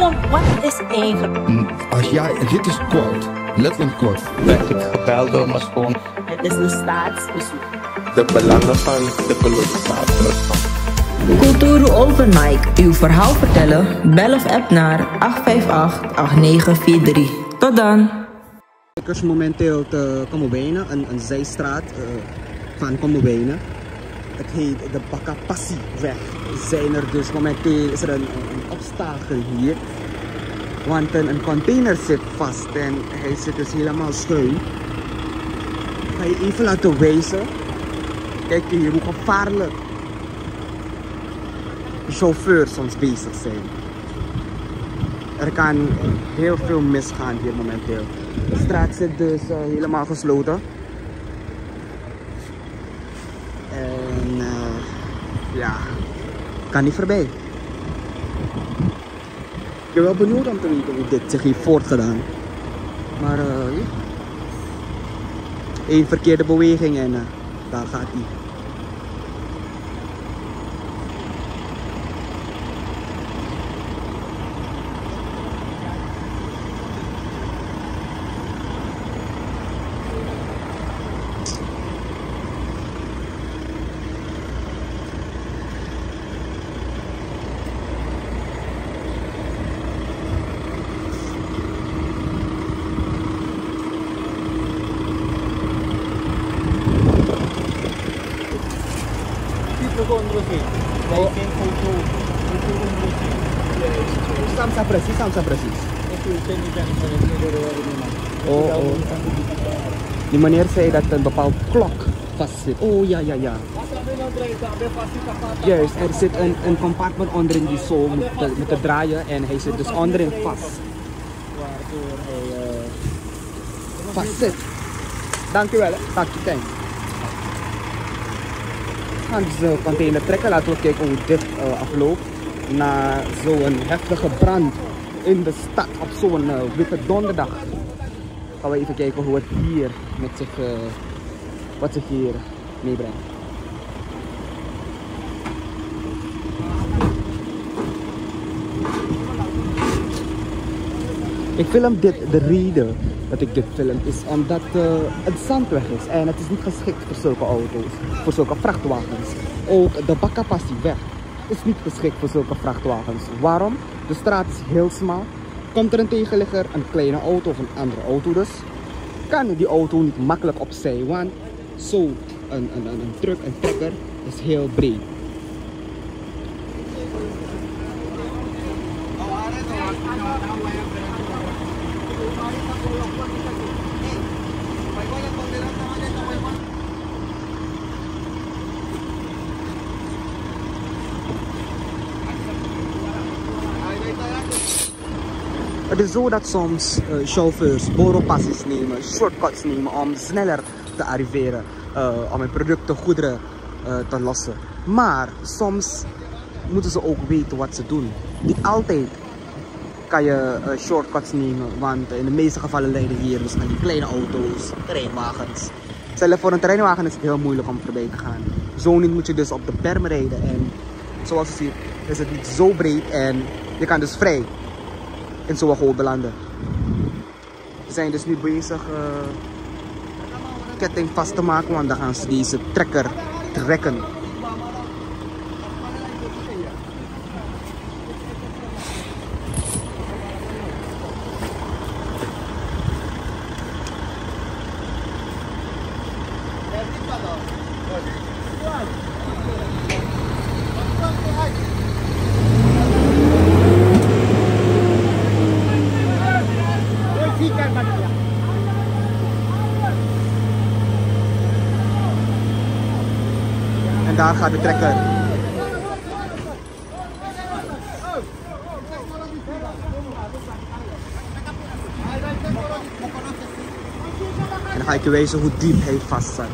Kortom, wat is eigenlijk? Als jij, dit is kort, letterlijk kort. Werd ik gebeld door mijn schoon. Het is een staatsbezoek. De belangen van de kolonisator. Kulturu Open Mic. Uw verhaal vertellen? Bel of app naar 858-8943. Tot dan. Ik was momenteel te Komobene, een zijstraat van Komobene. Het heet de Bakapassieweg. Momenteel is er een obstakel hier. Want een container zit vast en hij zit dus helemaal schuin. Ik ga je even laten wijzen. Kijk hier hoe gevaarlijk de chauffeurs soms bezig zijn. Er kan heel veel misgaan hier momenteel. De straat zit dus helemaal gesloten. En ja, kan niet voorbij. Ik ben wel benieuwd om te weten hoe dit zich heeft voortgedaan. Maar ja. Eén verkeerde beweging en daar gaat hij. Samsa precies. Oh. Die meneer zei dat een bepaald klok vast zit. Oh ja. Juist, er zit een compartment onderin die zo moet draaien en hij zit dus onderin vast. Waardoor hij vast zit. Dankjewel, thanks. We gaan dus de container trekken, laten we kijken hoe dit afloopt. Na zo'n heftige brand in de stad op zo'n witte donderdag. Gaan we even kijken hoe het hier met zich, wat zich hier meebrengt. Ik film dit, de reden dat ik dit film is omdat het zandweg is en het is niet geschikt voor zulke auto's, voor zulke vrachtwagens. Ook de Bakapassieweg is niet geschikt voor zulke vrachtwagens. Waarom? De straat is heel smal. Komt er een tegenligger, een kleine auto of een andere auto dus, kan die auto niet makkelijk opzij, want zo een truck, een trekker is heel breed. Het is zo dat soms chauffeurs boropassies nemen, shortcuts nemen om sneller te arriveren, om hun producten, goederen te lossen. Maar soms moeten ze ook weten wat ze doen. Niet altijd kan je shortcuts nemen, want in de meeste gevallen leiden hier dus aan die kleine auto's, terreinwagens. Zelfs voor een terreinwagen is het heel moeilijk om voorbij te gaan. Zo niet moet je dus op de berm rijden en zoals je ziet is het niet zo breed en je kan dus vrij in zo'n goot belanden. We zijn dus nu bezig ketting vast te maken, want dan gaan ze deze trekker trekken. En daar gaat de trekker. En dan ga ik je wijzen hoe diep hij vast zat.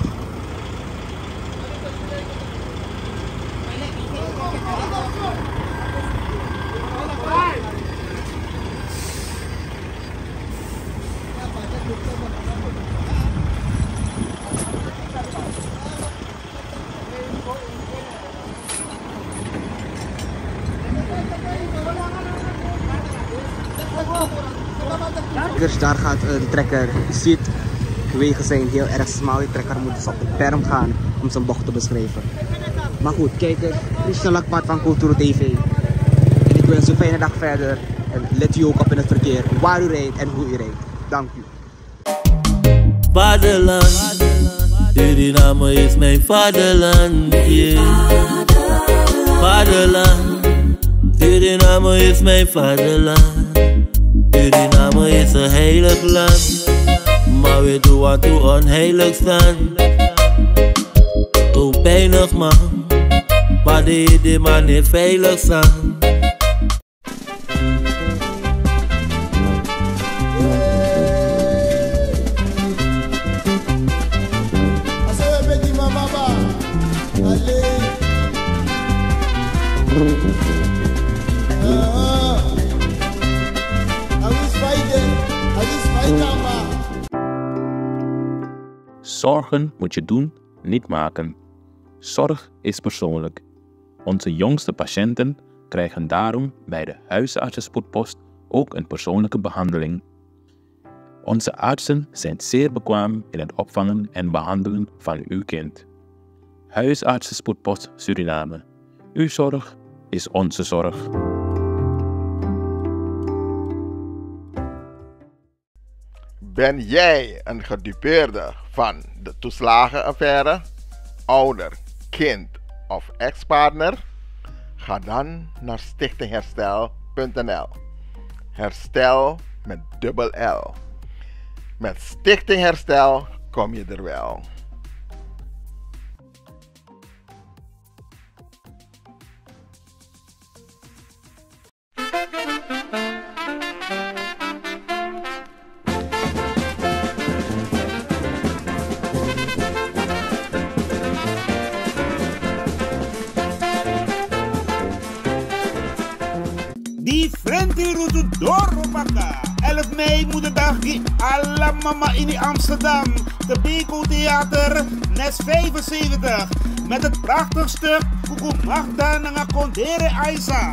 Daar gaat de trekker. Je ziet, de wegen zijn heel erg smal. De trekker moet dus op de berm gaan om zijn bocht te beschrijven. Maar goed, kijkers, Christian Lakpaard van Kulturo TV. En ik wens u een fijne dag verder. En let u ook op in het verkeer waar u rijdt en hoe u rijdt. Dank u. Vaderland, Suriname is mijn vaderland. Yeah. Vaderland, Suriname is mijn vaderland. Suriname is een heilig land, maar we doen wat toe onheilig staan. Hoe pijnig man, maar die man niet veilig staan. Zorgen moet je doen, niet maken. Zorg is persoonlijk. Onze jongste patiënten krijgen daarom bij de huisartsenspoedpost ook een persoonlijke behandeling. Onze artsen zijn zeer bekwaam in het opvangen en behandelen van uw kind. Huisartsenspoedpost Suriname. Uw zorg is onze zorg. Ben jij een gedupeerde van de toeslagenaffaire, ouder, kind of ex-partner? Ga dan naar stichtingherstel.nl. Herstel met dubbel L. Met Stichting Herstel kom je er wel. Die Frenti route door Robaka. 11 mei moederdag die alla mama in Amsterdam. De Beko Theater, Nes 75. Met het prachtig stuk Kuku Magda Nanga Kondere Aisa.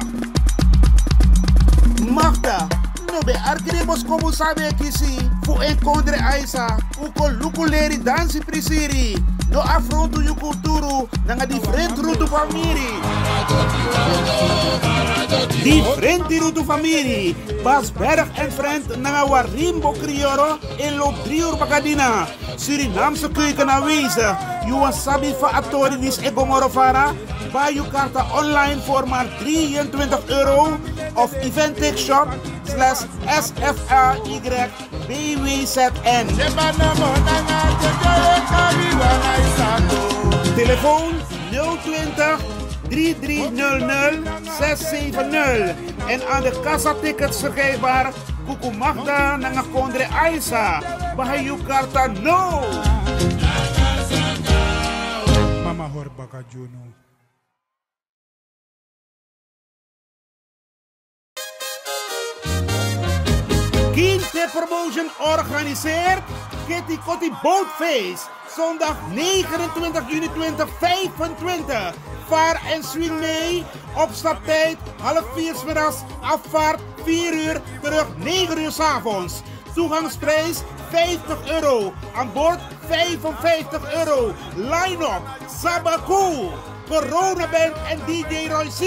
Magda, no be arkribos como sabe kisi. Fu en Kondere Aisa. Uko lukuleri dansi prisiri. No afronto yu kulturu. Nanga di Frenti route famiri. Die Frenti route familie, Bas Berg en Friend naar Warimbo Crioro in loop 3 uur Bacadina. Surinaamse keuken aanwezig. Juan Sabi van Atoridis en Gomorovara. Buy je kaarten online voor maar €23 of eventixshop/SFAYBWZN. Telefoon 020 3300 670 en aan de kassa-tickets verkrijgbaar Kuku Magda Nanga Kondre Aisa. Bahayu Karta no! Mama Horbaka Juno. Kinte Promotion organiseert Kitty Kotti Boatface. Zondag 29 juni 2025. Vaar en swing mee. Opstaptijd 3:30 's middags. Afvaart 4 uur. Terug 9 uur 's avonds. Toegangsprijs €50. Aan boord €55. Line-up Sabaku, Corona Band en DJ Roy C.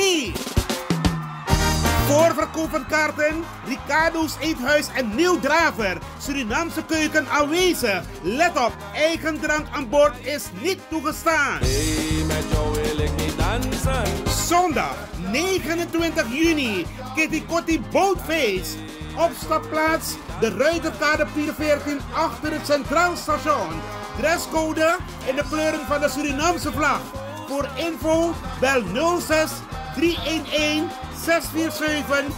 Voorverkoop van kaarten, Ricardo's Eethuis en Nieuw Draver. Surinaamse keuken aanwezig. Let op, eigen drank aan boord is niet toegestaan. Hey, met jou wil ik niet dansen. Zondag 29 juni, Kitty Kotti Boatface. Opstapplaats, de Ruiterkade 414 achter het Centraal Station. Dresscode in de kleuren van de Surinaamse vlag. Voor info bel 06 311 647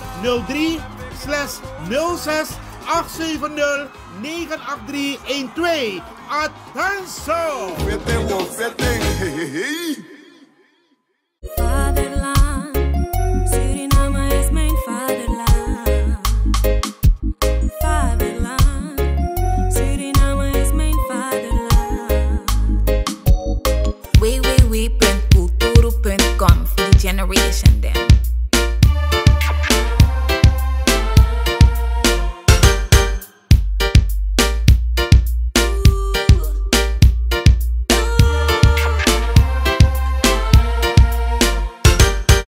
03/06 870 98312. Attenzo!